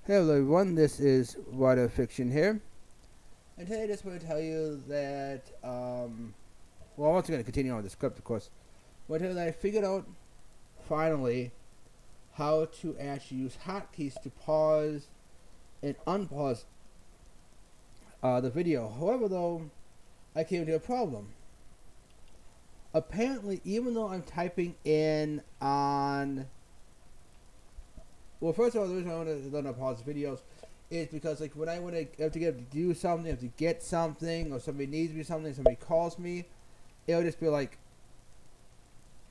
Hello everyone, this is Writer Fiction here, and today I just want to tell you that, well, I'm also going to continue on with the script, of course. I want to tell you that I figured out, finally, how to actually use hotkeys to pause and unpause the video. However, though, I came to a problem. Apparently, even though I'm typing in on... Well, first of all, the reason I want to learn how to pause videos is because, like, when I want to have to get to do something, have to get something, or somebody needs me something, somebody calls me, it'll just be like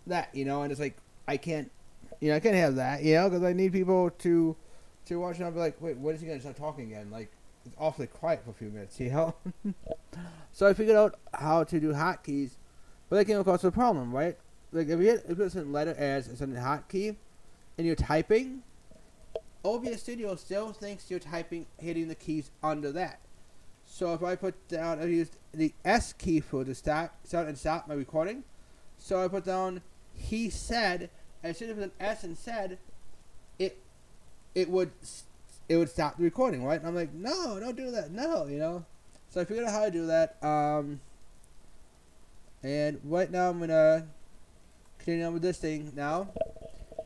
that, and it's like I can't, I can't have that, because I need people to watch, and I'll be like, wait, when is he gonna start talking again? Like, it's awfully quiet for a few minutes. So I figured out how to do hotkeys, but I came across a problem, right? Like, if you put a certain letter as a certain hotkey, and you're typing, OBS Studio still thinks you're typing, hitting the keys under that. So if I put down, I used the S key for to start and stop my recording. So I put down he said, and as soon as I put an S and said, it it would stop the recording, right? And I'm like, no, don't do that, no. So I figured out how to do that. And right now I'm gonna continue on with this thing now.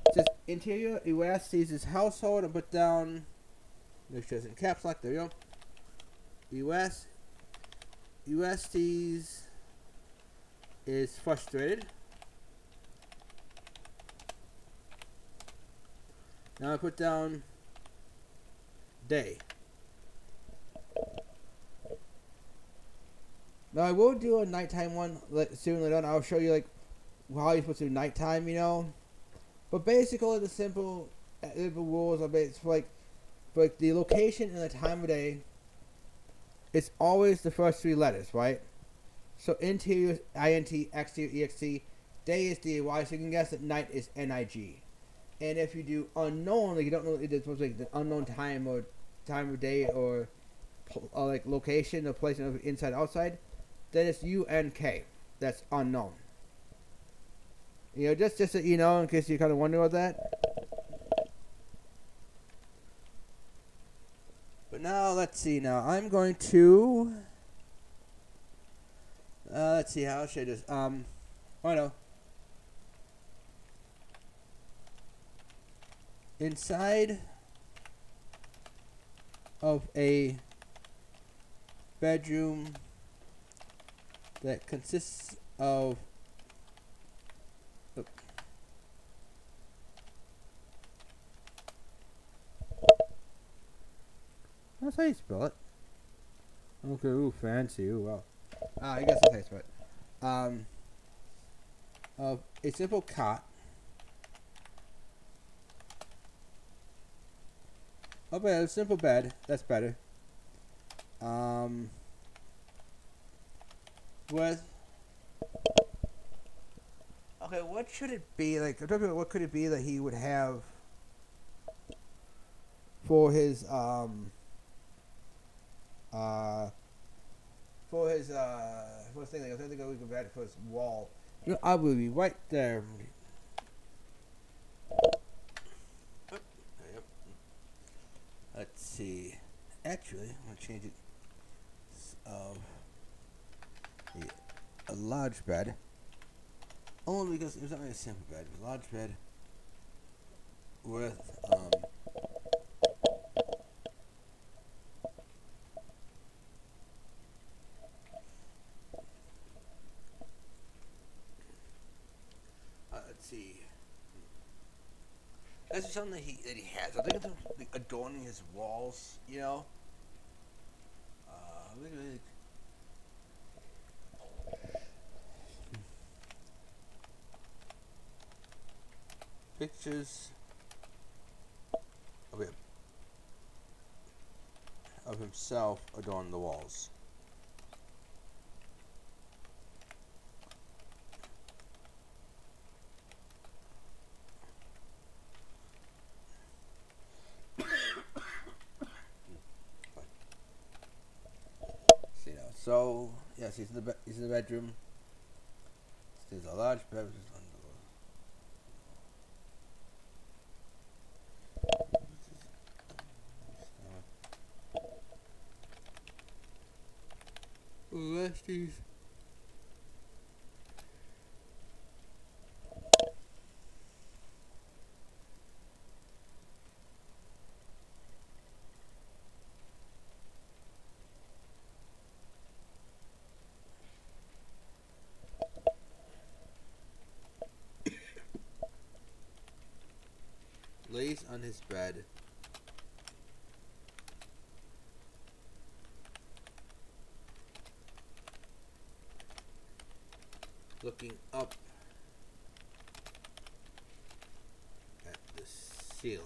It says interior US sees his household and put down. Make sure it's in caps lock. There you go. US sees is frustrated. Now I put down day. Now I will do a nighttime one soon later on. I'll show you like how you're supposed to do nighttime. But basically the simple rules are based for like the location and the time of day. It's always the first three letters, right? So interior int, exterior ext, day is day, so you can guess that night is nig. And if you do unknown, like you don't know it's supposed to be the unknown time or time of day or like location or place of inside outside, then it's unk. That's unknown. Just so you know, in case you kind of wonder about that. But now let's see. Now I'm going to let's see how should I just oh no. Inside of a bedroom that consists of that's how you spell it. Okay, ooh, fancy, ooh, wow. I guess that's how you spell it. Of a simple cot. Oh, but a simple bed. That's better. With okay, what should it be like? I'm talking about what could it be that he would have for his first thing. Like, I think we could add for his wall. I will be right there. Let's see. Actually, I'm gonna change it. A large bed. Only because it was not really a simple bed. It was a large bed with let's see. This is something that he has. I think it's like adorning his walls. Really, pictures of it, of himself adorn the walls. See now. So yes, he's in the bedroom. There's a large bed. nasties. Lays on his bed. Looking up at the ceiling.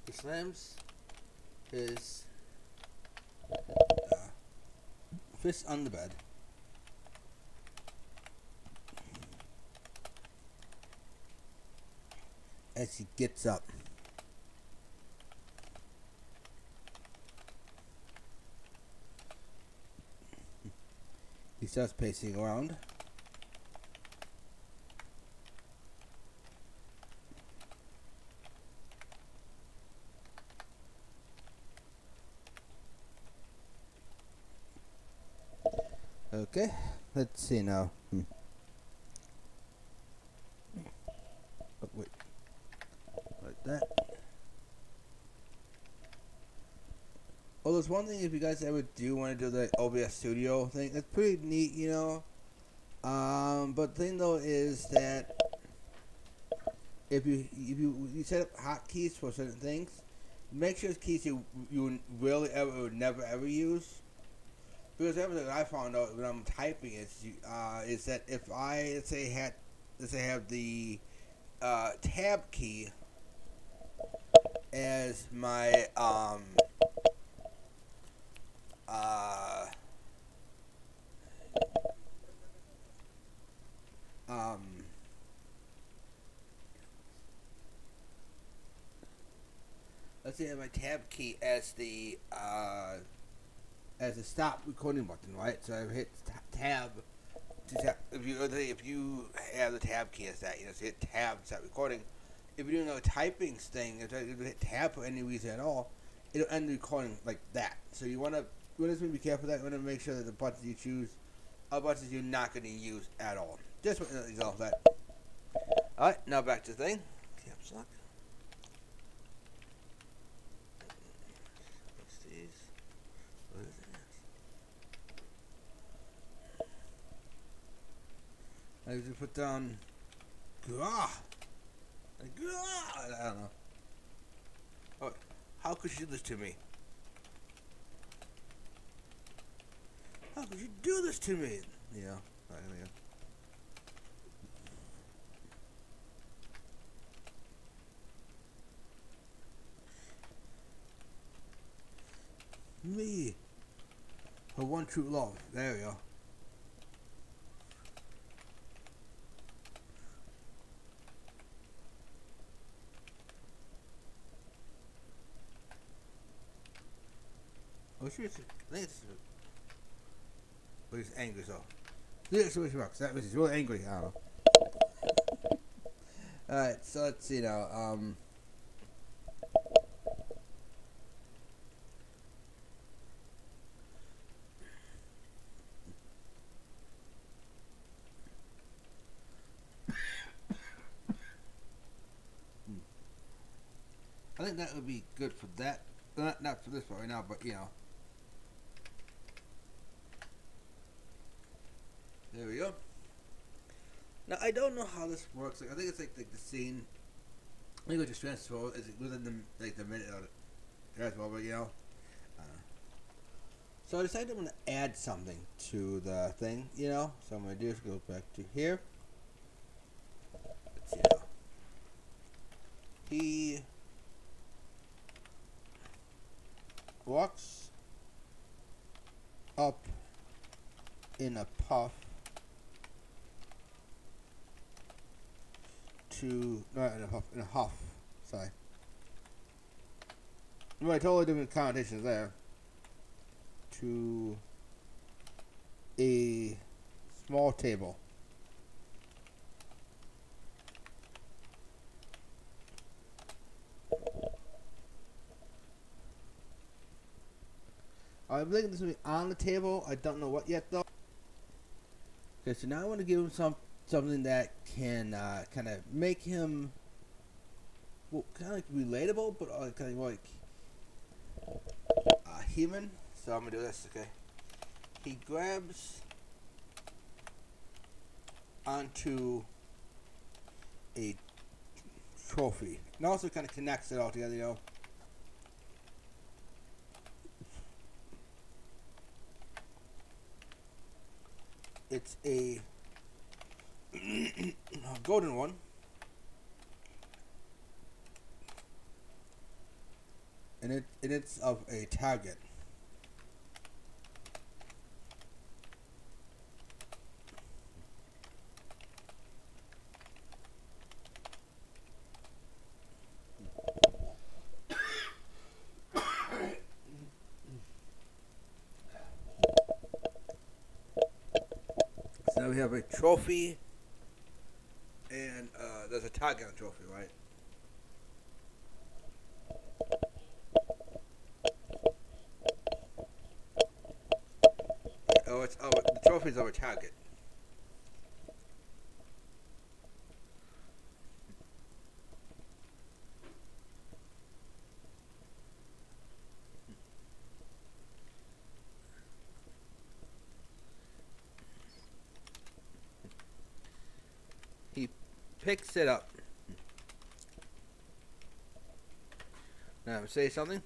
He slams his fist on the bed. As he gets up. He starts pacing around. Okay, let's see now. Oh, wait. Like that. Oh, there's one thing if you guys ever do want to do the OBS Studio thing, it's pretty neat, you know. But the thing though is that if you set up hotkeys for certain things, make sure it's keys you really ever would never ever use. Because everything I found out when I'm typing is that if I let's say have the tab key as my let's say I have my tab key as the stop recording button, right? So I hit tab to tap. If you have the tab key as that, you know, so hit tab to stop recording. If you're doing a typing thing, if you hit tab for any reason at all, it'll end the recording like that. So you want to be careful of that. You want to make sure that the buttons you choose are buttons you're not going to use at all. Just want to resolve that. All right, now back to the thing. Caps lock. What's these? What is it? I usually put down Gah. I don't know. Oh, how could you do this to me? How could you do this to me? Yeah. Right, here we go. Me. Her one true love. There we go. Oh, she was, I think it's, but he's angry, so. The exclamation marks. That was, he's really angry. I don't know. Alright, so let's see now. I think that would be good for that. Not for this part right now, but you know. There we go. Now I don't know how this works. Like, I think it's like the scene. I think it just transfer is within the minute of it. Transfer, but you know. So I decided I'm gonna add something to the thing. You know. So I'm gonna do is go back to here. Let's see now. He walks up in a puff to not in a huff. Sorry. Right, totally different connotations there. onto a small table. I'm thinking this will be on the table. I don't know what yet though. Okay, so now I want to give him something that can kind of make him, well, kind of like relatable, but kind of like human. So I'm gonna do this. Okay, he grabs onto a trophy, and also kind of connects it all together. You know. It's a golden one. And it's of a target. So now we have a trophy, and there's a target on the trophy, right? The trophy's of a target. He picks it up. Now say something.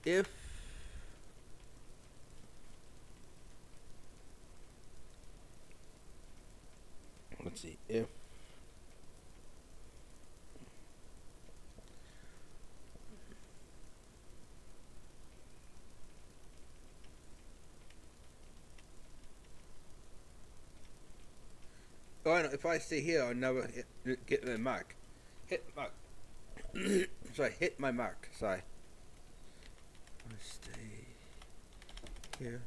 If let's see if oh, I know, if I stay here, I'll never get my mark. Hit mark. Sorry, hit my mark. Sorry. I stay here.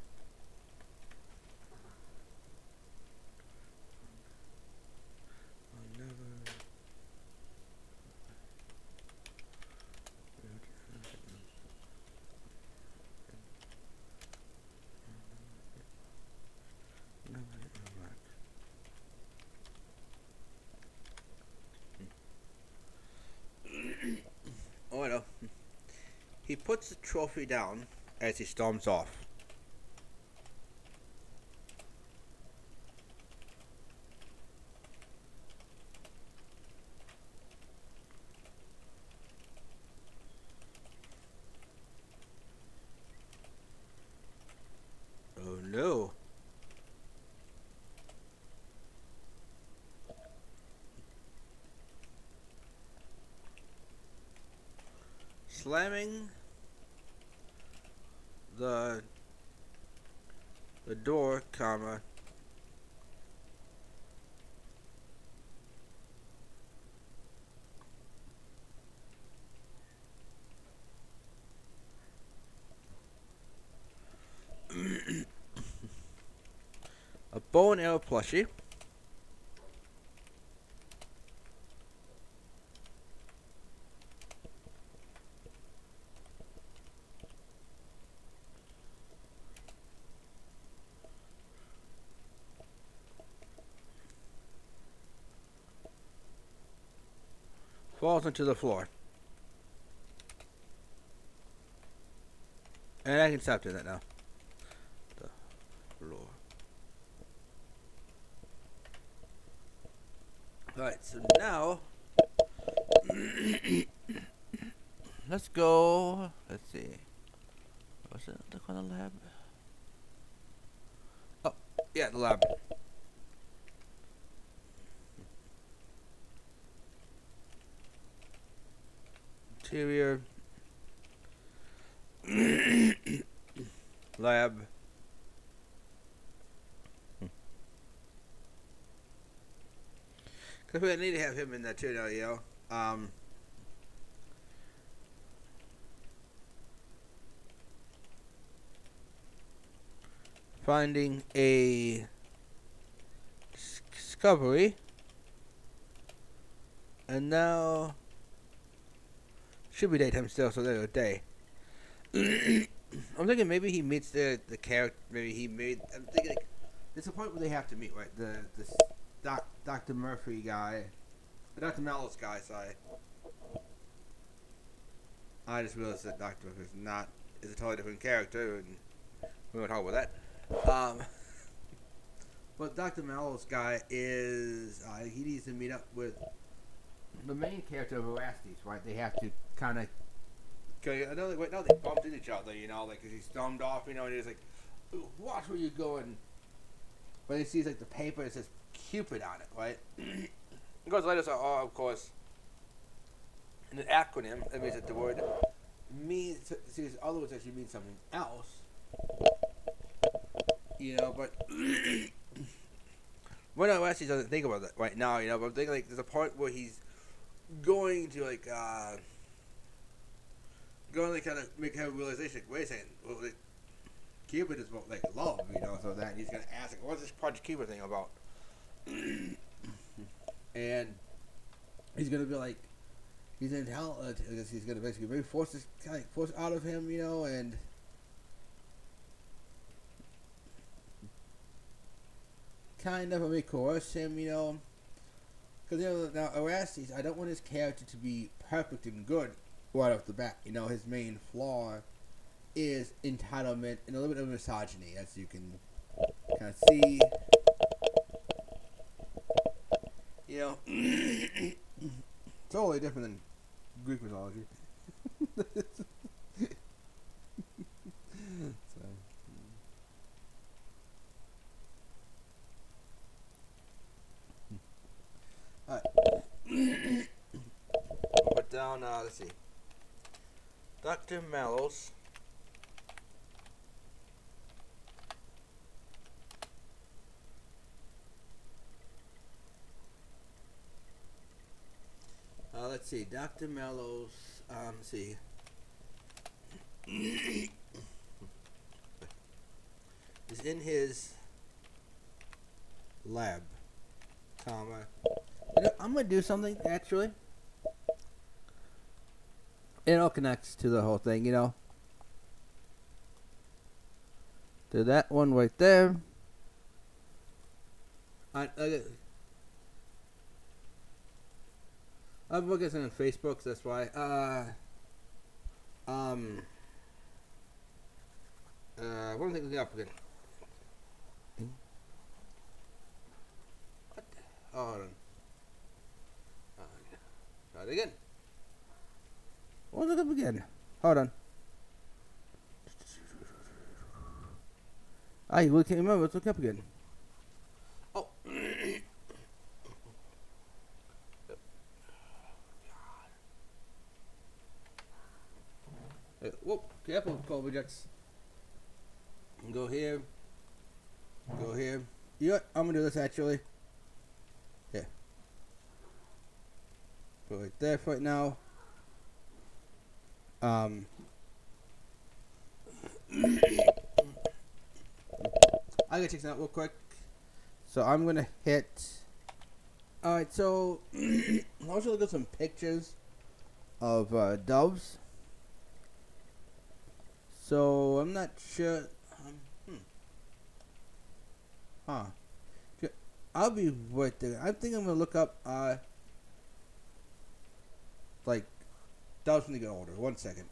I'll never. Never hit my mark. Oh, I know. He puts the trophy down as he storms off. Oh no. Slamming the door, comma, a bow and arrow plushie. Falls into the floor. And I can stop doing that now. The floor. Alright, so now let's go. Let's see. What's it called, the lab? Oh, yeah, the lab. Interior. Lab. Cause we need to have him in there too, you know. Finding a discovery, and now should be daytime still, so there's a day. I'm thinking maybe he meets the character. Maybe he made. I'm thinking like, there's a point where they have to meet, right? The Dr. Murphy guy, Dr. Mallows guy. Sorry, I just realized that Dr. Murphy is a totally different character, and we won't talk about that. But Dr. Mallows guy is he needs to meet up with the main character of Orestes, right? They have to kind of. I know, like, now they bumped into each other, you know, like, cause he stormed off, you know, and he's like, watch where you're going. But he sees, like, the paper, it says Cupid on it, right? It goes later, so, of course, in an acronym, that means that the word means, see, other words actually mean something else. You know, but, well, no, actually doesn't think about that right now, you know, but I'm thinking, like, there's a part where he's going to, like, going to kind of have a realization, like, wait a second, well, like, Cupid is about, like, love, you know, so that he's going to ask, like, what's this Project Cupid thing about? And he's going to be like, he's in hell, I guess he's going to basically maybe force out of him, you know, and kind of, coerce him, you know, because, you know, now, Orestes, I don't want his character to be perfect and good right off the bat. You know, his main flaw is entitlement and a little bit of misogyny, as you can kind of see. You know, totally different than Greek mythology. So, alright. Put down, let's see. Dr. Mallows. Let's see. Dr. Mallows. Let's see. Is in his lab, comma. You know, I'm gonna do something actually. It all connects to the whole thing, you know. To that one right there. I'm looking at it on Facebook, so that's why. One thing up again. What? Oh, hold on. Try it again. What's it up again? Hold on. I can't remember. Let's look up again. Oh. Whoop. Careful, Colby Jets. Go here. Go here. You know what? I'm going to do this actually. Yeah. Go right there for right now. I gotta check this out real quick. So I'm gonna hit. Alright, so I want you to look at some pictures of doves. So I'm not sure. I'll be right there. I think I'm gonna look up like doves when they get older. 1 second.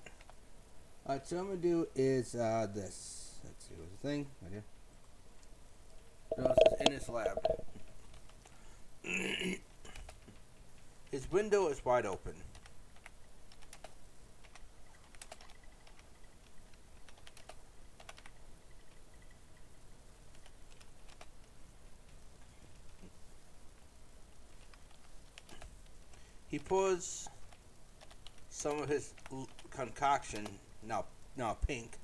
Alright, so what I'm gonna do is this. Let's see what's the thing. Right here. So this is in his lab. His window is wide open. He pours some of his concoction, now pink,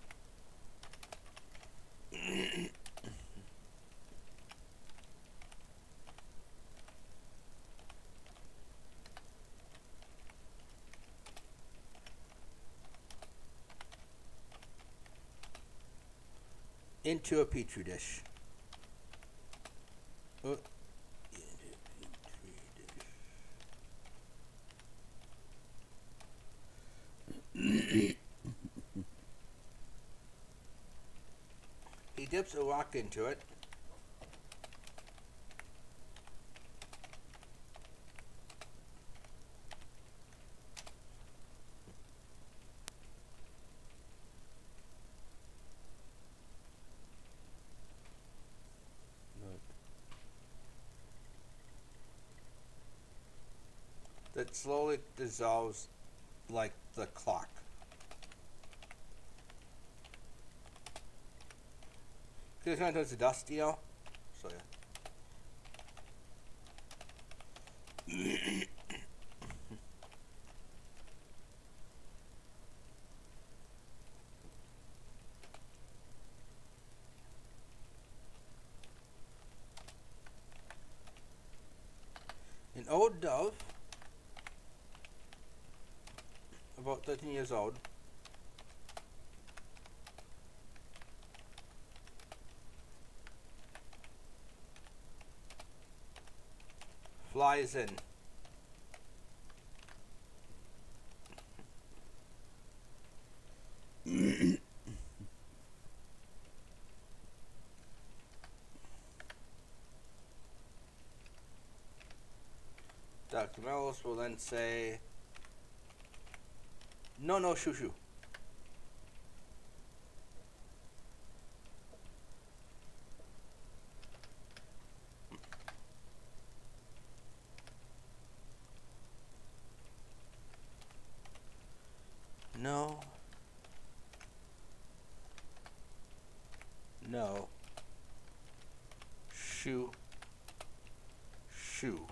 into a petri dish. Oh, he dips a rock into it. That slowly dissolves like the clock. Because sometimes the dust, So yeah. An old dove, about 13 years old, flies in. Dr. Mellos will then say, no, no, shoo, shoo. No. No. Shoo. Shoo.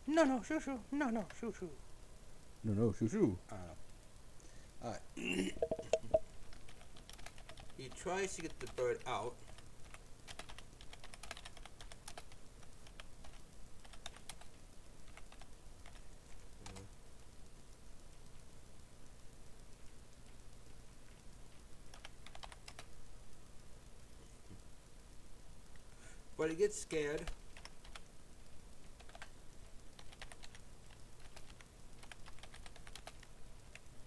No, no, shoo, shoo. No, no, shoo, shoo. No, no, shoo, shoo. Alright. He tries to get the bird out. But he gets scared.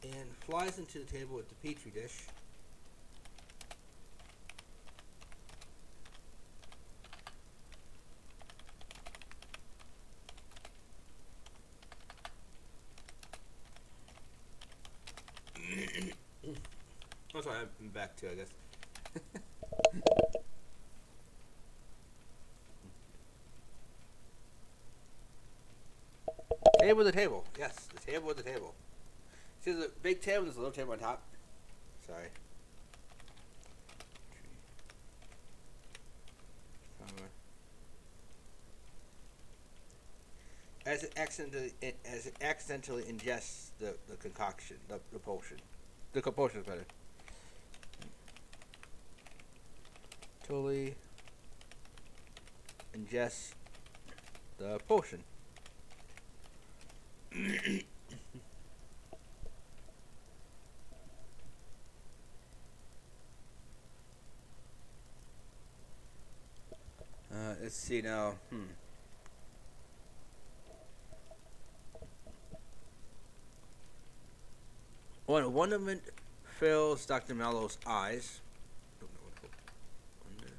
And flies into the table with the petri dish. Oh, sorry, I'm back too, I guess. Table with the table. Yes, the table with the table. See the big table, there's a little table on top. Sorry. As it accidentally ingests the concoction, the potion. The compulsion is better. Totally ingest the potion. Let's see now. When wonderment fills Dr. Mellow's eyes. Wonderment.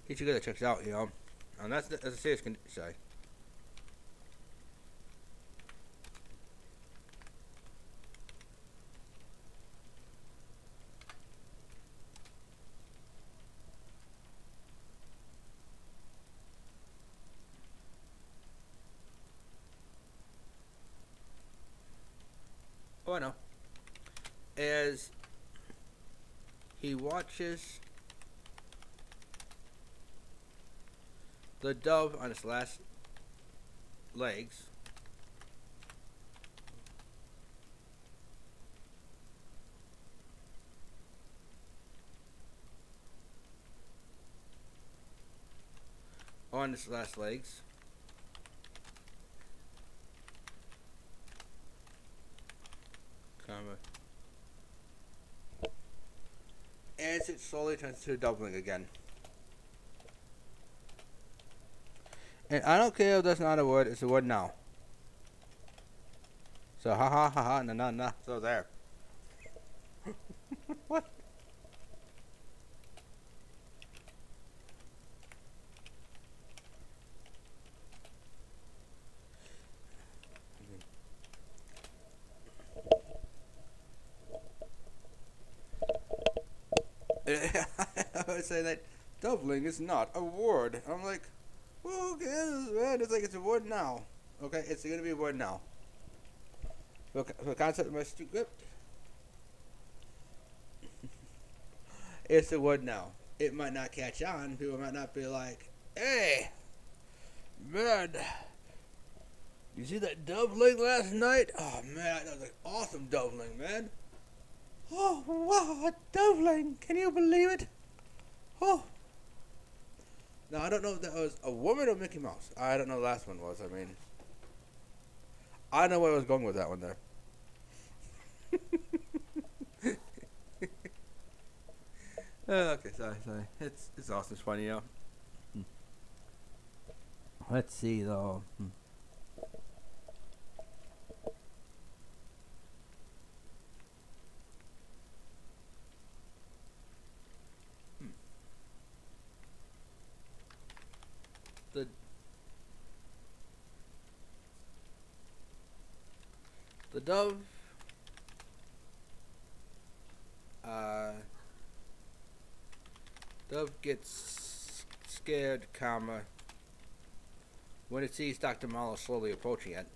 He should get it checked out, And that's a serious condition. Sorry. Oh, I know. As he watches the dove on its last legs, slowly turns to doubling again. And I don't care if that's not a word, it's a word now. So ha ha ha ha, na. So there. What? I would say that doubling is not a word. I'm like, well, who cares, man? It's like it's a word now. Okay, it's gonna be a word now. For the concept of my script, it's a word now. It might not catch on. People might not be like, hey, man, you see that doubling last night? Oh, man, that was like awesome doubling, man. Oh, wow, doubling. Can you believe it? Oh. Now, I don't know if that was a woman or Mickey Mouse. I don't know the last one was. I mean, I know where I was going with that one there. Okay, sorry. It's awesome. It's funny, yeah. Let's see, though. The dove dove gets scared, comma, when it sees Dr. Marlowe slowly approaching it.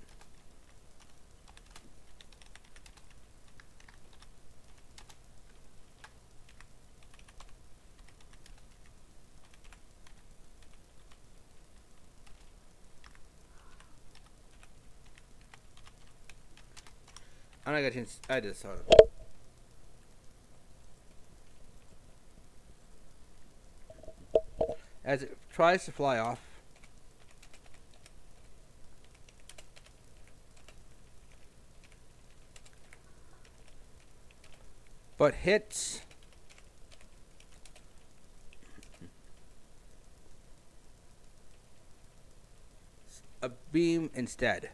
I'm not gonna change. I just saw it. As it tries to fly off, but hits a beam instead.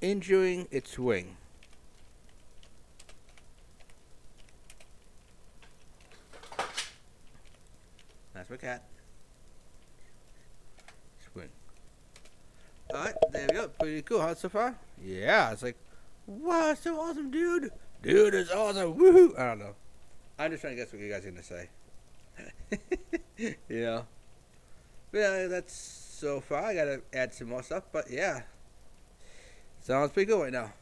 Injuring its wing. That's my cat. Swing. Alright, there we go. Pretty cool, huh, so far? Yeah, it's like, wow, it's so awesome, dude. Dude, it's awesome. Woohoo! I don't know. I'm just trying to guess what you guys are going to say. Yeah. But yeah, that's so far. I got to add some more stuff, but yeah. Sounds pretty cool right now.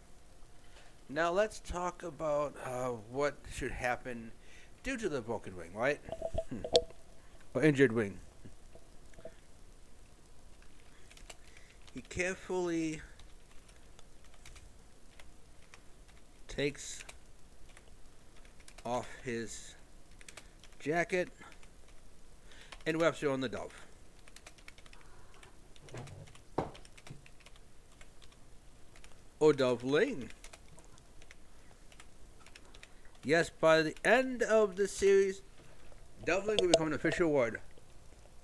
Now let's talk about what should happen due to the broken wing, right? Or injured wing. He carefully takes off his jacket and wraps it on the dove. Or doveling. Yes, by the end of the series, doveling will become an official word.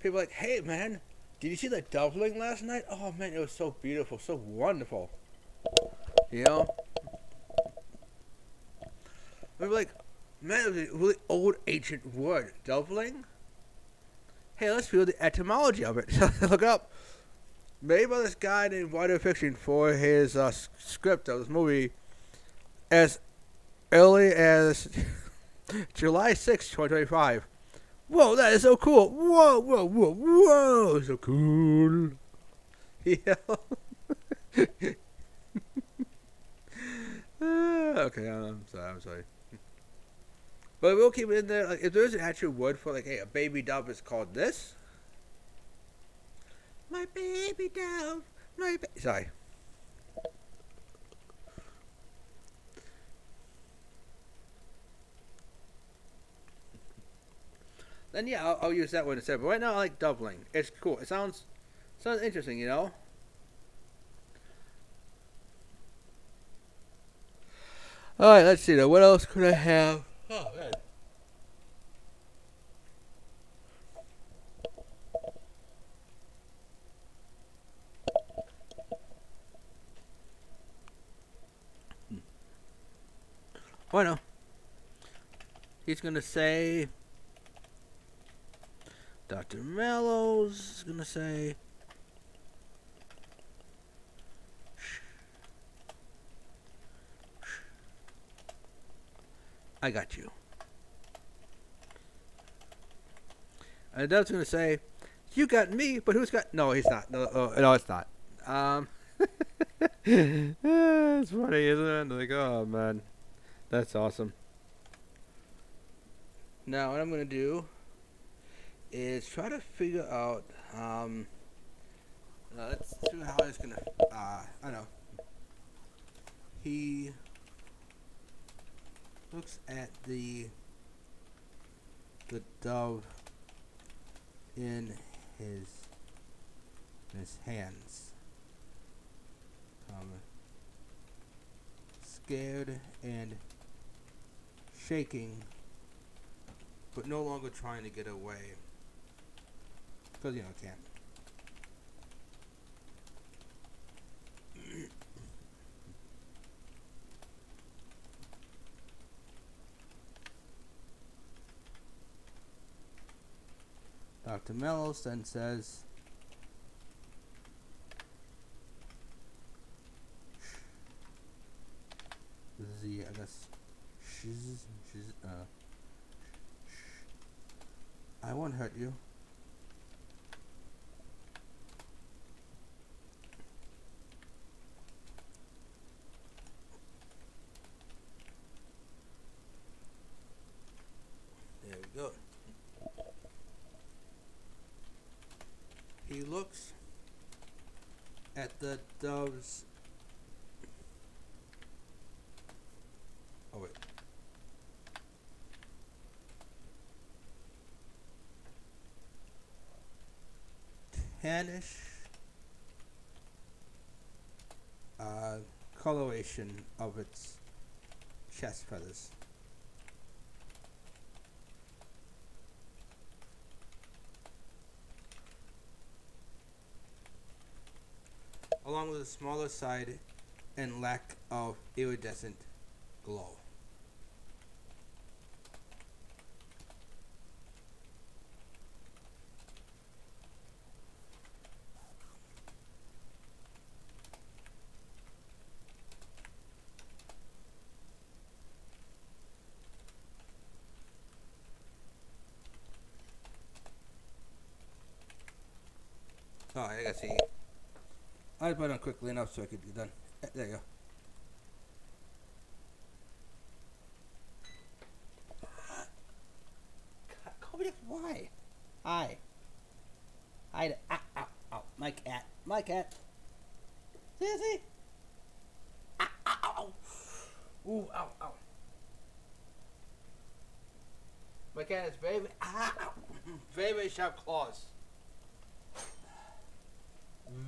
People are like, hey man, did you see that doveling last night? Oh man, it was so beautiful, so wonderful. You know? We're like, man, it was a really old ancient word. Doveling? Hey, let's feel the etymology of it. Look it up. Made by this guy named Writer Fiction for his script of this movie as early as July 6, 2025. Whoa, that is so cool. Whoa. So cool. Yeah. Okay, I'm sorry. But we'll keep it in there. Like, if there's an actual word for, like, hey, a baby dove is called this. My baby dove. Sorry. then yeah, I'll use that one instead. But right now, I like doubling. It's cool. It sounds interesting, you know. All right, let's see. Now, what else could I have? Oh man. Bueno, he's gonna say. Dr. Mellows is gonna say. I got you. And Dove's gonna say, "You got me, but who's got?" No, he's not. No, it's not. It's funny, isn't it? Like, oh man, that's awesome. Now, what I'm gonna do is try to figure out. Let's see how he's gonna. I know. He looks at the dove in his hands, scared and shaking, but no longer trying to get away, because can't. Dr. Mellows then says, I guess, I won't hurt you. There we go. He looks at the dove's. Oh wait. Tannish coloration of its chest feathers. Along with a smaller side and lack of iridescent glow. Oh, I gotta see. I put it on quickly enough so I could be done. There you go. Kobe, why? Hi. Hi. Ow, ow, ow. My cat. My cat. See? Ow, ow, ow. Ooh, ow, ow. My cat has very sharp claws.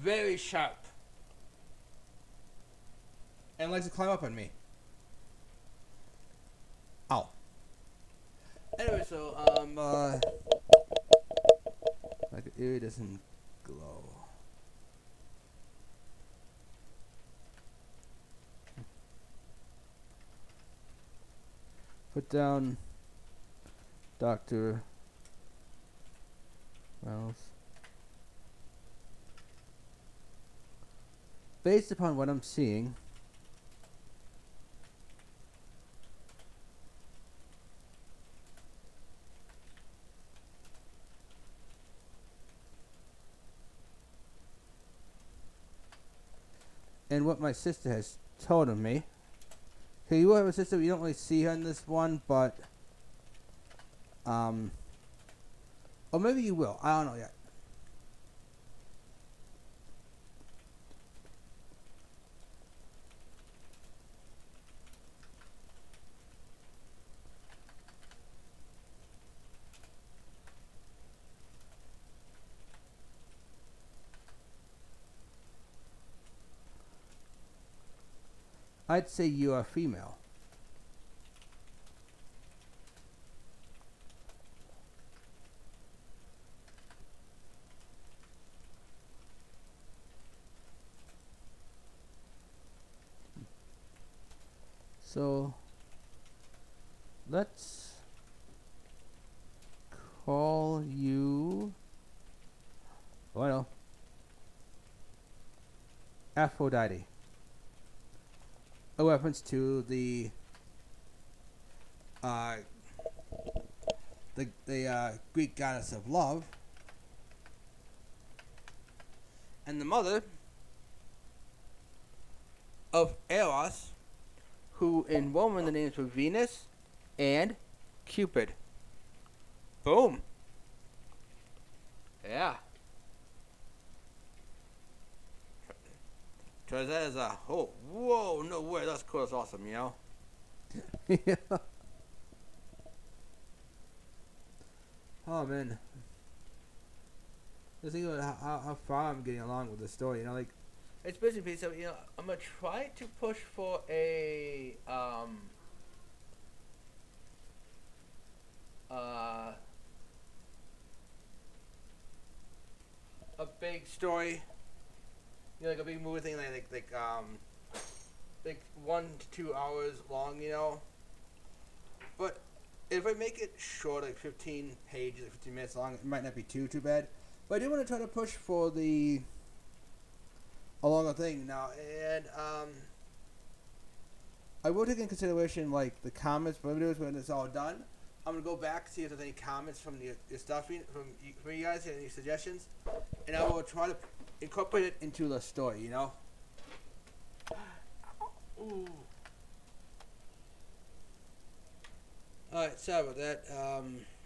Very sharp. And likes to climb up on me. Ow. Anyway, so, like the area doesn't glow. Put down Dr. Wells. Based upon what I'm seeing, and what my sister has told of me. Okay, you have a sister, you don't really see her in this one, but or maybe you will. I don't know yet. I'd say you are female. So let's call you, well, Aphrodite. A reference to uh, the Greek goddess of love, and the mother of Eros, who in Roman the names were Venus and Cupid. Boom. Yeah. So that is a whoa, no way, that's cool, that's awesome, you know? Yeah. Oh man. Just think about how far I'm getting along with the story, you know, like it's basically so, you know, I'm gonna try to push for a big story. You know, like a big movie thing, like 1 to 2 hours long, you know. But if I make it short, like 15 pages, like 15 minutes long, it might not be too bad. But I do want to try to push for a longer thing now, and I will take in consideration like the comments from videos when it's all done. I'm gonna go back see if there's any comments from the stuff from you guys, any suggestions, and I will try to incorporate it into the story, you know. Ooh. Alright, sorry about that.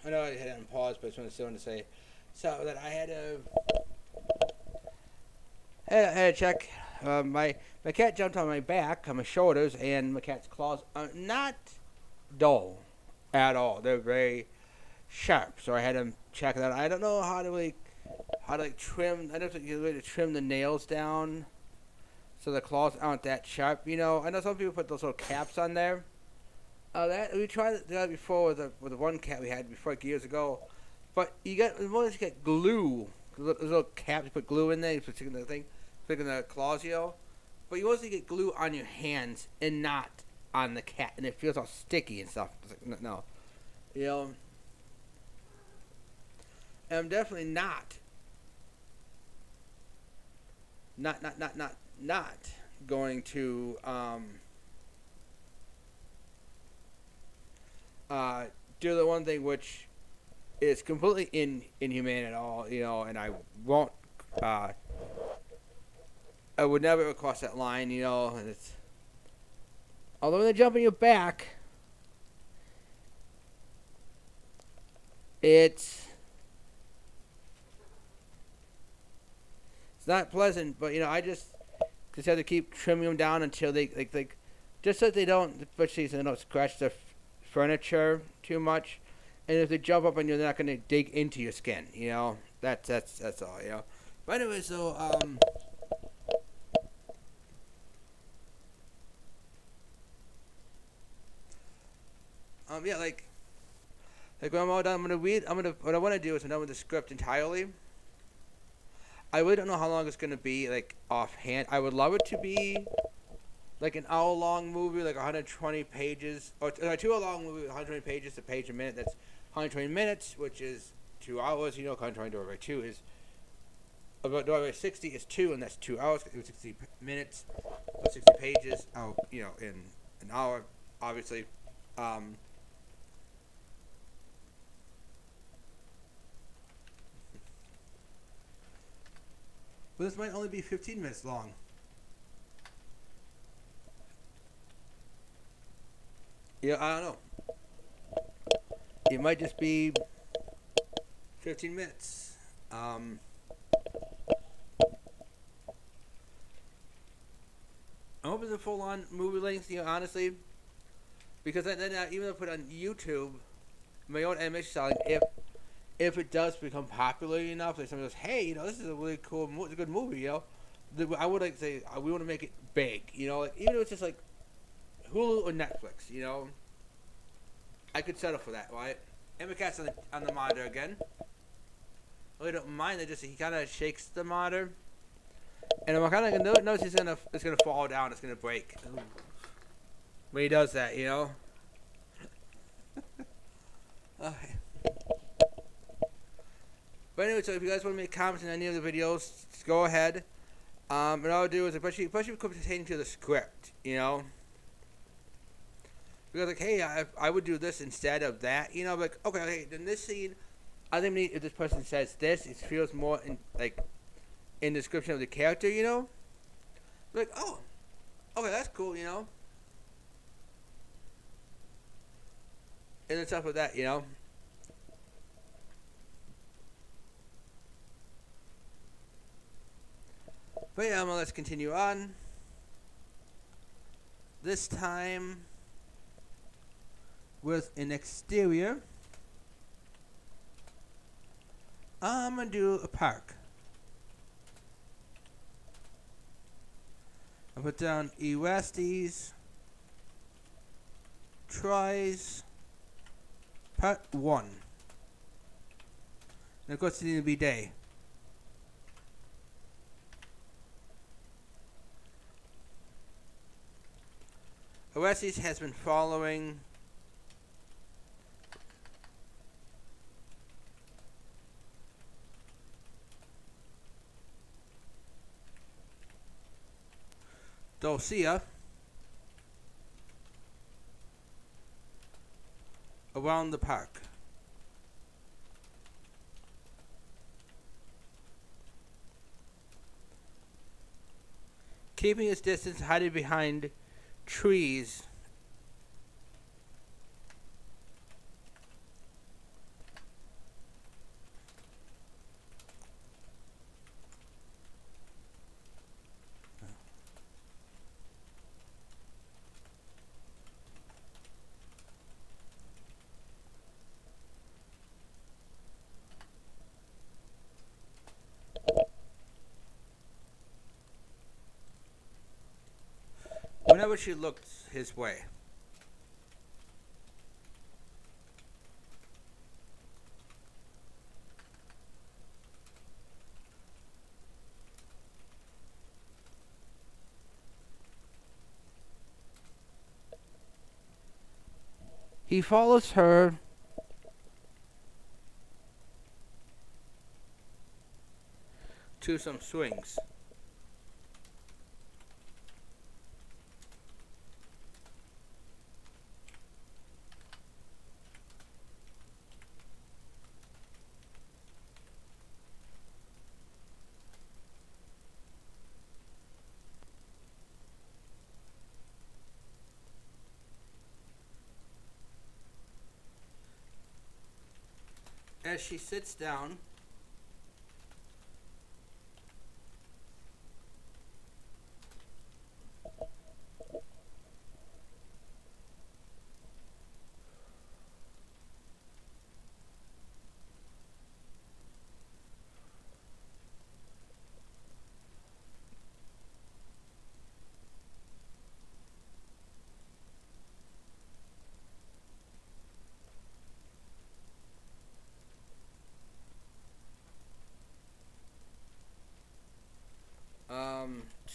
I know I had it on pause, but I just wanted to say sorry about that. I had to check. My cat jumped on my back, on my shoulders, and my cat's claws are not dull at all. They're very sharp, so I had to check that. I don't know how to trim. I don't know if way to trim the nails down so the claws aren't that sharp. You know, I know some people put those little caps on there. That we tried that before with the one cat we had before, like years ago. But you get glue, little caps. You put glue in there. You put the thing, sticking the claws, you know. But you also get glue on your hands and not on the cat, and it feels all sticky and stuff. It's like, no, you know. And I'm definitely not going to do the one thing which is completely inhumane at all, you know, and I won't I would never cross that line, you know, and it's although when they jump on your back, it's not pleasant, but you know, I just have to keep trimming them down until they just so they don't, especially so they don't scratch the furniture too much. And if they jump up on you, they're not gonna dig into your skin. You know, that's all. You know. But anyway, so yeah, like when I'm all done, I'm gonna read. What I want to do is I'm done with the script entirely. I really don't know how long it's gonna be, like offhand. I would love it to be like an hour-long movie, like 120 pages, or a 2-hour-long movie, 120 pages, a page a minute. That's 120 minutes, which is 2 hours. You know, 120 divided by 2 is about divided by 60 is 2, and that's 2 hours. 60 minutes, 60 pages. Oh, you know, in an hour, obviously. But this might only be 15 minutes long. Yeah, I don't know. It might just be 15 minutes. I hope it's a full-on movie length, you know, honestly. Because then even if I put it on YouTube, my own animation style, if it does become popular enough, like someone goes, hey, you know, this is a really cool, it's a good movie, you know. I would like to say, we want to make it big, you know, like, even if it's just like Hulu or Netflix. You know, I could settle for that, right? And my cat's on the monitor again. I really don't mind it. Just he kind of shakes the monitor, and I'm kind of notice it's gonna fall down. It's gonna break. Ooh. When he does that, you know. Okay. But anyway, so if you guys want to make comments on any of the videos, just go ahead. And all I'll do is especially pertaining to the script, you know. Because like, hey, I would do this instead of that, you know. Like, okay, then this scene, I think if this person says this, it feels more in the description of the character, you know. Like, oh, okay, that's cool, you know. And then stuff like that, you know. But yeah, well, let's continue on. This time with an exterior. I'm gonna do a park. I'll put down Erastes tries part 1. And of course it's going to be day. Orestes has been following Dulcia around the park. Keeping his distance, hiding behind trees. Whenever she looked his way. He follows her to some swings. As she sits down,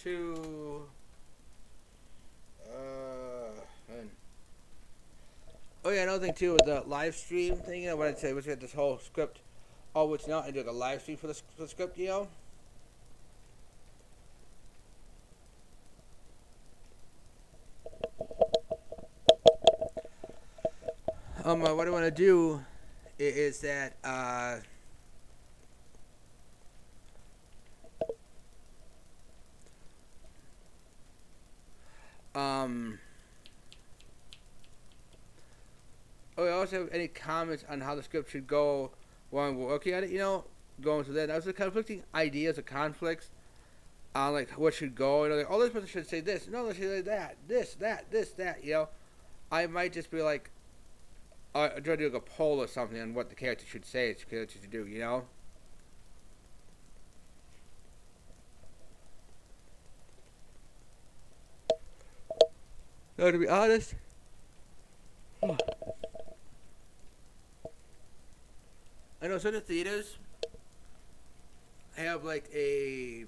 to man. Oh yeah, another thing too with the live stream thing. You know what I'd say was we had this whole script all what's not and do like a live stream for the script, you know. What I want to do is that oh, I also have any comments on how the script should go while we're working on it, you know, going through that. That was the conflicting ideas or conflicts on like what should go, you know, like, oh, this person should say this, no, they should say that, this, that, you know. I might just be like, try to do like a poll or something on what the character should say, the character should do, you know. Now, to be honest, I know certain theaters have like a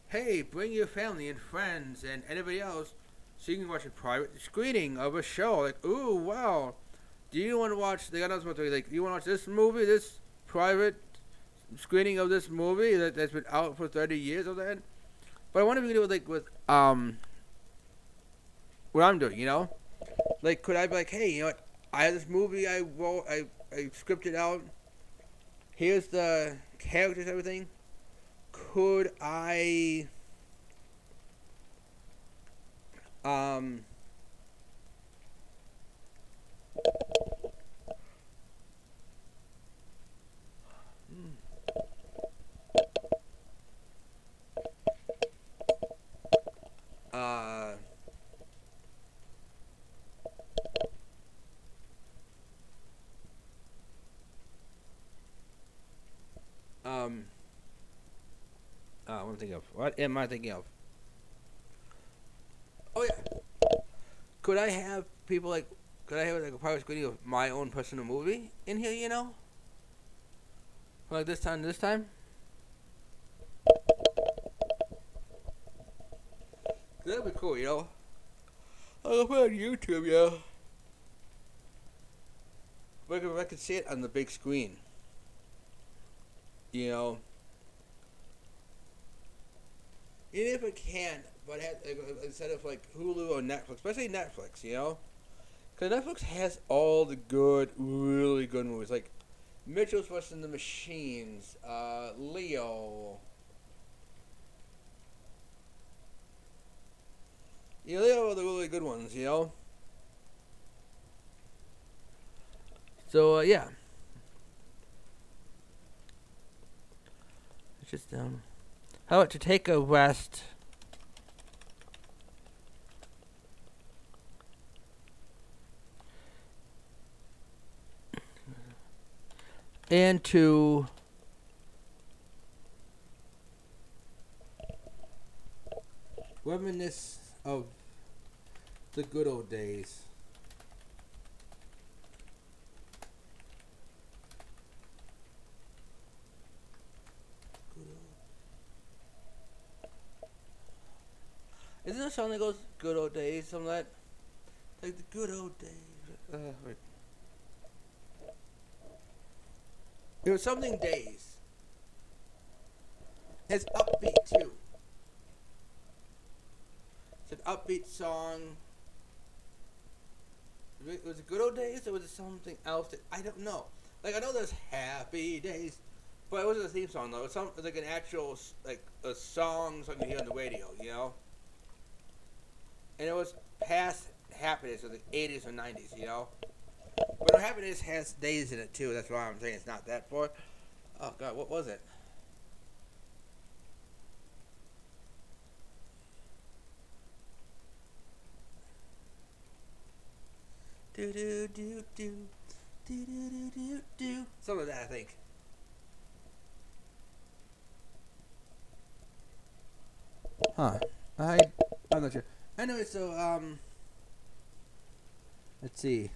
hey, bring your family and friends and anybody else so you can watch a private screening of a show. Like, ooh, wow. Do you want to watch? They got us what like. Do you want to watch this movie? This private screening of this movie that's been out for 30 years or that. But I wonder if we can do it like with what I'm doing. You know, like could I be like, hey, you know what? I have this movie I wrote. I scripted out. Here's the characters, everything. Could I um uh um what am I thinking of? What am I thinking of? Oh yeah. Could I have people like? Could I have like a private screening of my own personal movie in here? You know, like this time, this time. That'd be cool, you know. I'll put it on YouTube, yeah. But if I could see it on the big screen, you know. Even if it can, but instead of like Hulu or Netflix, especially Netflix, you know. Because Netflix has all the good, really good movies. Like Mitchell's vs. the Machines, Leo. You know, they have all the really good ones, you know? So, yeah. It's just, how about to take a rest and to reminisce of the good old days. Isn't there a song that goes "Good old days"? Something like that, like the good old days. Wait. It was something days. It's upbeat too. It's an upbeat song. Was it good old days or was it something else? That, I don't know. Like I know there's happy days, but it wasn't a theme song though. It was some like an actual like a song something you hear on the radio, you know. And it was past happiness of the 80s or 90s, you know. But no, happiness has days in it too. That's why I'm saying it's not that far. Oh God, what was it? Do do do do do do do do do. Some of that I think. Huh. I'm not sure. Anyway, so let's see.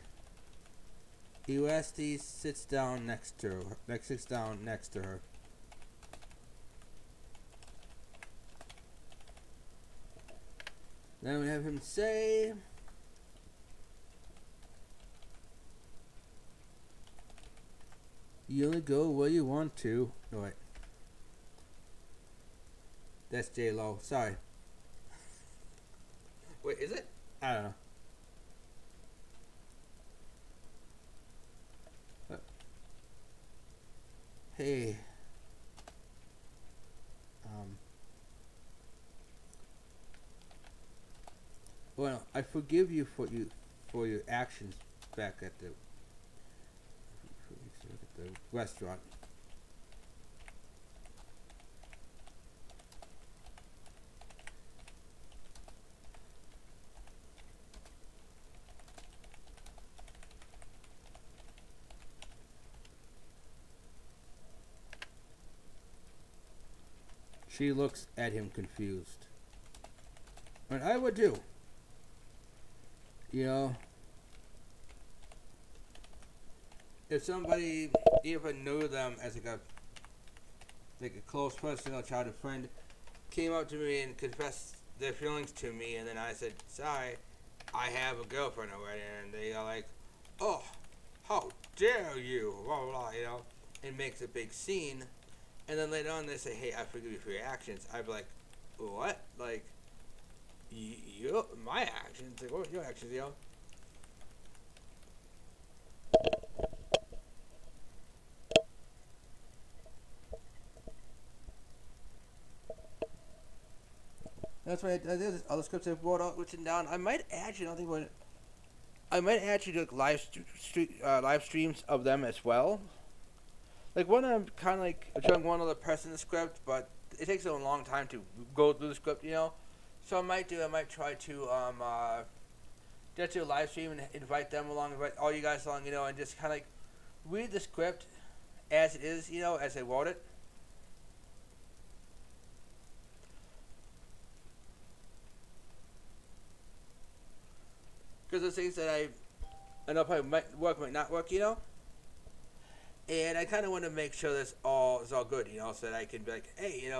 USD sits down next to her. Sits down next to her. Then we have him say, "You only go where you want to." No wait. That's J Lo. Sorry. Wait, is it? I don't know. Hey. Um. Well, I forgive you for your actions back at the restaurant. She looks at him confused. And I would do. You know, if somebody even knew them as like a close personal childhood friend came up to me and confessed their feelings to me, and then I said, "Sorry, I have a girlfriend already," and they are like, "Oh, how dare you?" Blah blah blah. It makes a big scene, and then later on they say, "Hey, I forgive you for your actions." I'd be like, "What? Like, you my actions? Like, what were your actions? That's right. There's other scripts I've brought out, written down. I might actually, I don't think what I might actually do like live streams of them as well. Like one, I'm kind of like showing one other person the script, but it takes a long time to go through the script. So I might try to just do a live stream and invite them along, invite all you guys along, and just kind of like read the script as it is, as I wrote it. Because there's things that I know probably might work, might not work. And I kind of want to make sure this all is all good, so that I can be like, hey,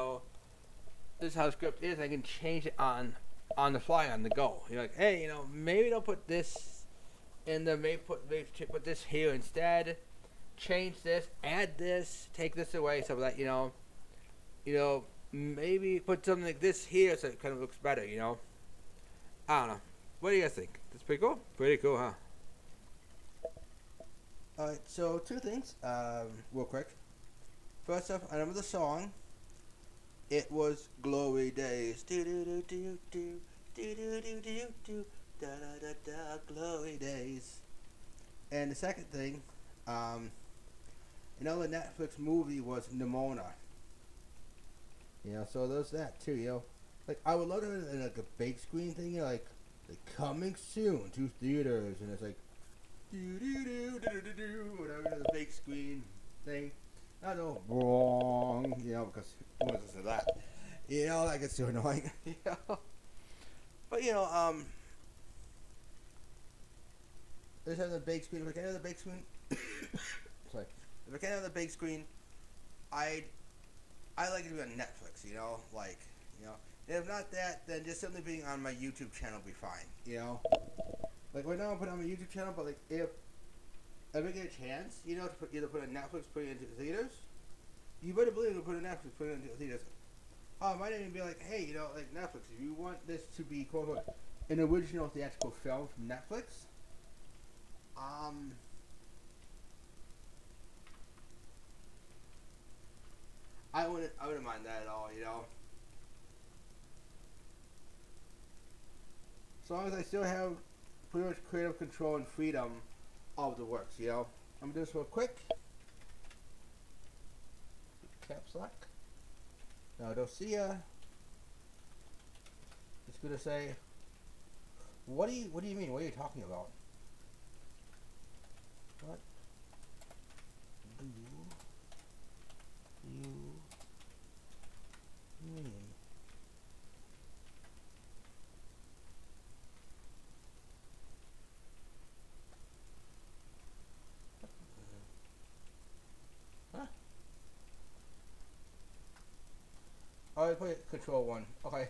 this is how the script is. I can change it on the fly, on the go. You're like, hey, maybe don't put this in there. Maybe put this here instead. Change this, add this, take this away, so that maybe put something like this here, so it kind of looks better. I don't know. What do you guys think? That's pretty cool. Pretty cool, huh? Alright, so two things, real quick. First off, I remember the song. It was Glory Days. Do do do do do do do do do do da da da da Glory Days. And the second thing, the Netflix movie was Nimona. So there's that too. Like I would love to in like a big screen thing, like coming soon to theaters, and it's like do do do do do do whatever the big screen thing. I know wrong, because who wants to listen to that? That gets too annoying. But there's having the big screen. If I can't have the big screen, sorry. If I can't have the big screen, I like it to be on Netflix. And if not that, then just something being on my YouTube channel will be fine. Like right now I'm putting on my YouTube channel, but like if I ever get a chance, to either put it on Netflix, put it into the theaters, you better believe it'll put it on Netflix, put it into the theaters. I might even be like, hey, like Netflix, if you want this to be quote unquote an original theatrical film from Netflix, I wouldn't mind that at all. As long as I still have pretty much creative control and freedom of the works. I'm gonna do this real quick. Caps lock. Now don't see ya. It's gonna say, what do you mean? What are you talking about? What do you mean? Huh? Oh, I put control 1. Okay.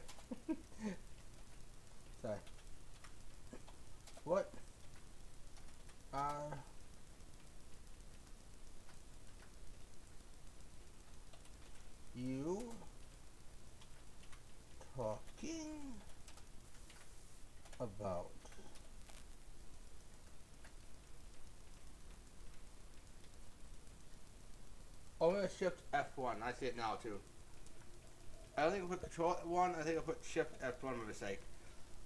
Sorry. What are you talking about? Oh, I'm gonna shift F1. I see it now too. I don't think I put control 1. I think I put shift F1 by mistake.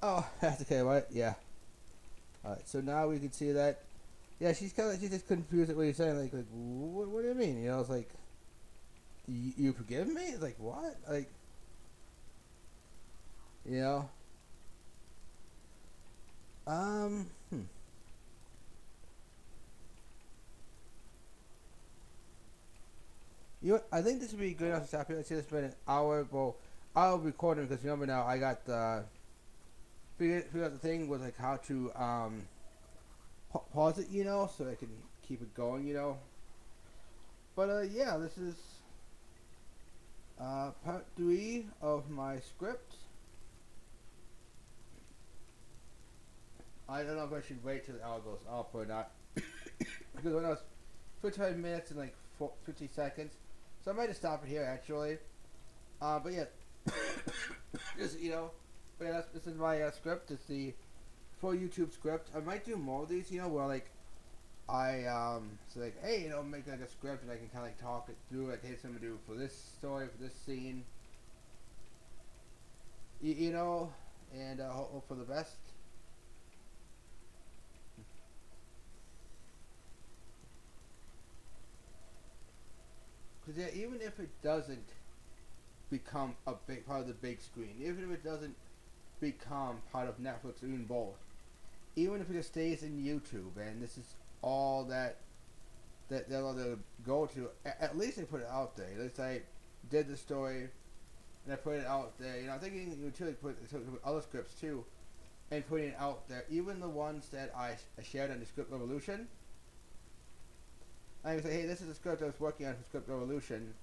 Oh, that's okay, right? Yeah. Alright, so now we can see that. Yeah, she's just confused at what you're saying. Like what do you mean? It's like, you forgive me? It's like, what? Like, you know? Um, hmm. I think this would be good enough to stop here. Let's see, it's been an hour. Well, I'll record it because remember now I got the figure out the thing was like how to pause it, so I can keep it going, But yeah, this is part 3 of my script. I don't know if I should wait till the hour goes up or not. Because when I was 55 minutes and like 50 seconds, so I might just stop it here actually. But yeah, just but yeah, this is my script. It's the full YouTube script. I might do more of these, where like I say like, hey, make like a script and I can kind of like talk it through. Like, hey, something to do for this story, for this scene, and hope for the best. Because yeah, even if it doesn't become a big part of the big screen, even if it doesn't become part of Netflix or even both, even if it just stays in YouTube and this is all that they'll go to, at least they put it out there. At least I did the story and I put it out there. I'm thinking you too put other scripts too, and putting it out there. Even the ones that I shared on the Script Revolution. I can say, hey, this is a script I was working on for Script Revolution.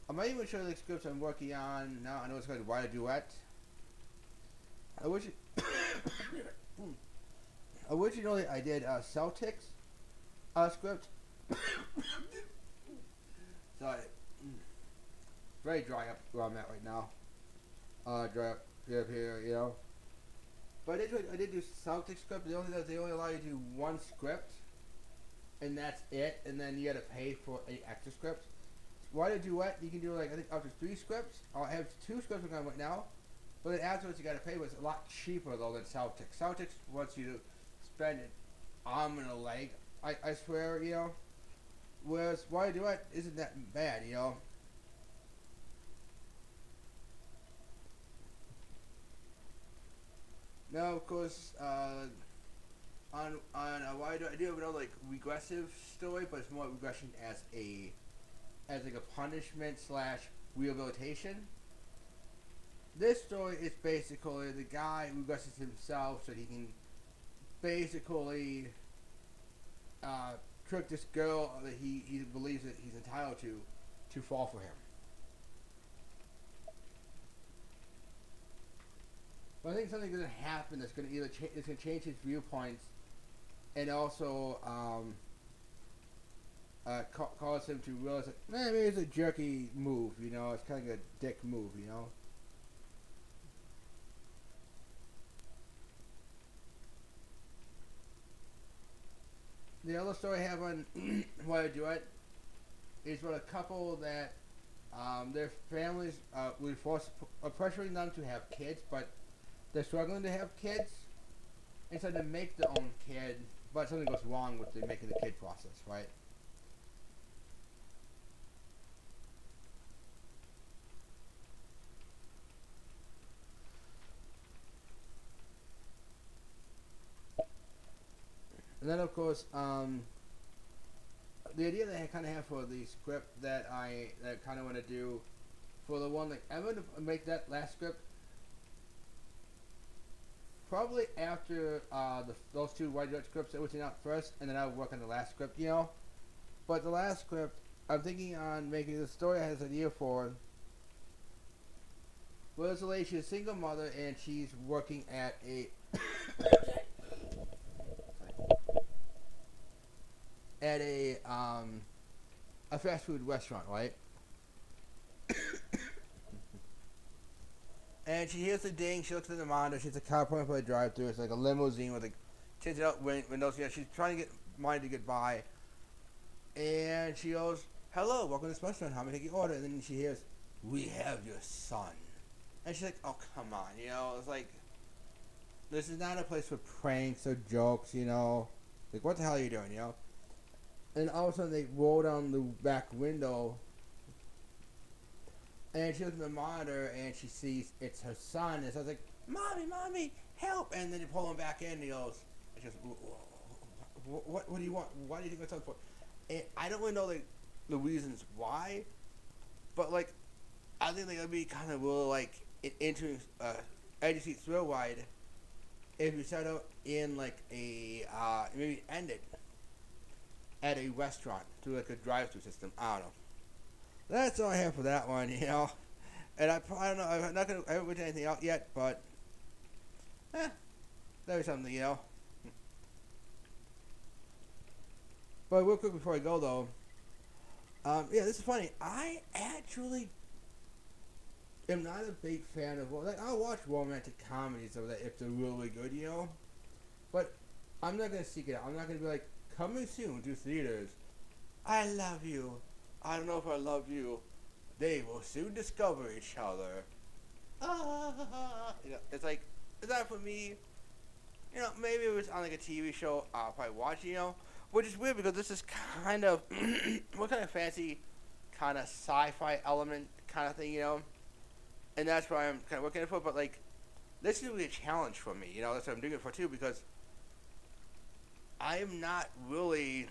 I'm not even sure the scripts I'm working on now. I know it's called Why a Duet. Originally, I did Celtics script. Sorry, very dry up where I'm at right now. Dry up here, But I did do Celtics script. They only allow you to do one script, and that's it. And then you got to pay for an extra script. Why a Duet? You can do like I think up to 3 scripts. I have 2 scripts going right now. But then afterwards, you got to pay, but it's a lot cheaper though than Celtics. Celtics wants you to spend an arm and a leg. I swear, Whereas Why Do It isn't that bad, Now, of course, on Why Do I do have another like regressive story, but it's more regression as like a punishment slash rehabilitation. This story is basically the guy regresses himself so he can basically trick this girl that he believes that he's entitled to fall for him. But I think something's going to happen that's going to either it's going to change his viewpoints and also cause him to realize that maybe it's a jerky move, it's kind of like a dick move. The other story I have on Why I Do It is about a couple that their families are pressuring them to have kids, but they're struggling to have kids, and so they make their own kid, but something goes wrong with the making the kid process, right? And then of course, the idea that I kind of have for the script that I kind of want to do for the one, like I'm going to make that last script probably after those 2 Why Do It scripts that were out first, and then I'll work on the last script, But the last script, I'm thinking on making the story I has an idea for. Well, there's a lady, she's a single mother, and she's working at a fast food restaurant, right? And she hears the ding. She looks at the monitor. She's a car pulling for a drive-through. It's like a limousine with like tinted out windows. She's trying to get money to get by. And she goes, "Hello, welcome to this restaurant. How may I take your order?" And then she hears, "We have your son." And she's like, "Oh, come on, It's like, this is not a place for pranks or jokes, Like, what the hell are you doing, And all of a sudden, they roll down the back window. And she looks at the monitor and she sees it's her son. And so I was like, Mommy, help. And then they pull him back in and he goes, what do you want? Why do you think I'm talking for? And I don't really know the reasons why. But like, I think they're going to be kind of real like into Edge Seat Thrill Ride. if you start out in like a maybe end it at a restaurant through like a drive-through system. I don't know. That's all I have for that one, you know. And I don't know. I haven't written anything out yet, but there's something, you know. But real quick before I go though, yeah, this is funny. I actually am not a big fan of like I'll watch romantic comedies of that if they're really good, you know. But I'm not gonna seek it out. I'm not gonna be like coming soon to theaters. I love you. I don't know if I love you. They will soon discover each other. You know, it's like it's not for me. You know, maybe it was on like a TV show. I'll probably watch, you know, which is weird because this is kind of what kind of fancy, kind of sci-fi element kind of thing, you know. And that's why I'm kind of working for. But like, this is really a challenge for me. You know, that's what I'm doing it for too because I am not really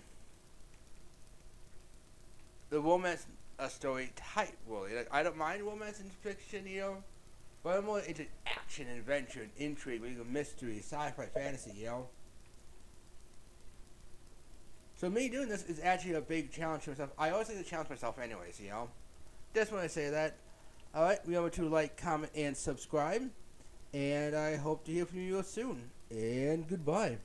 the romance story type, really. Like, I don't mind romance and fiction, you know, but I'm more into action, adventure, and intrigue, mystery, sci-fi, fantasy, you know. So me doing this is actually a big challenge for myself. I always like to challenge myself anyways, you know. Just want to say that. Alright, remember to like, comment, and subscribe. And I hope to hear from you soon. And goodbye.